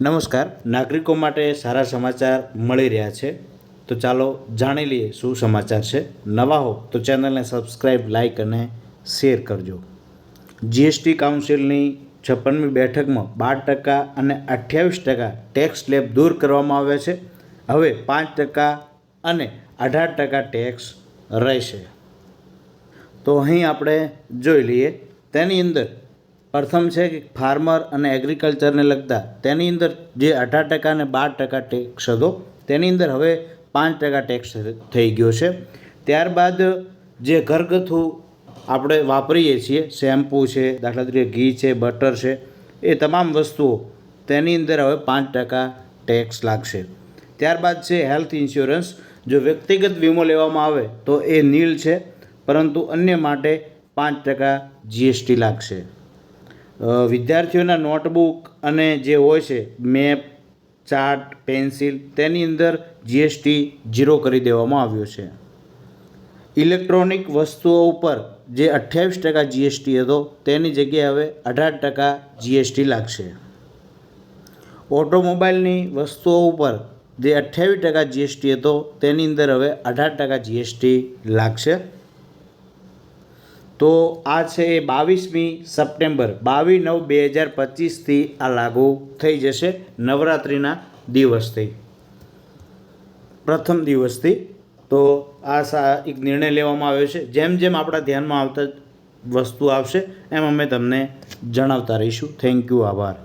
નમસ્કાર. નાગરિકો માટે સારા સમાચાર મળી રહ્યા છે, તો ચાલો જાણી લઈએ શું સમાચાર છે. નવા હો તો ચેનલને સબસ્ક્રાઈબ, લાઇક અને શેર કરજો. જીએસટી કાઉન્સિલની 56મી બેઠકમાં 12% અને 28% ટેક્સ સ્લેબ દૂર કરવામાં આવ્યા છે. હવે 5% અને 18% ટેક્સ રહેશે. તો અહીં આપણે જોઈ લઈએ. તેની અંદર પ્રથમ છે કે ફાર્મર અને એગ્રીકલ્ચરને લગતા તેની અંદર જે 18% અને 12% ટેક્સ હતો તેની અંદર હવે 5% ટેક્સ થઈ ગયો છે. ત્યારબાદ જે ઘરગથ્થુ આપણે વાપરીએ છીએ, શેમ્પૂ છે, દાખલા તરીકે ઘી છે, બટર છે, એ તમામ વસ્તુઓ તેની અંદર હવે 5% ટેક્સ લાગશે. ત્યારબાદ છે હેલ્થ ઇન્સ્યોરન્સ. જો વ્યક્તિગત વીમો લેવામાં આવે તો એ નીલ છે, પરંતુ અન્ય માટે 5% જીએસટી લાગશે. વિદ્યાર્થીઓના નોટબુક અને જે હોય છે મેપ, ચાર્ટ, પેન્સિલ, તેની અંદર જીએસટી 0 કરી દેવામાં આવ્યો છે. ઇલેક્ટ્રોનિક વસ્તુઓ ઉપર જે 28% જીએસટી હતો તેની જગ્યાએ હવે 18% જીએસટી લાગશે. ઓટોમોબાઈલની વસ્તુઓ ઉપર જે 28% જીએસટી હતો તેની અંદર હવે 18% જીએસટી લાગશે. તો આ છે એ 22મી સપ્ટેમ્બર 22/9/2025થી આ લાગુ થઈ જશે. નવરાત્રિના દિવસથી, પ્રથમ દિવસથી. તો આ એક નિર્ણય લેવામાં આવ્યો છે. જેમ જેમ આપણા ધ્યાનમાં આવતા વસ્તુ આવશે એમ અમે તમને જણાવતા રહીશું. Thank you. આભાર.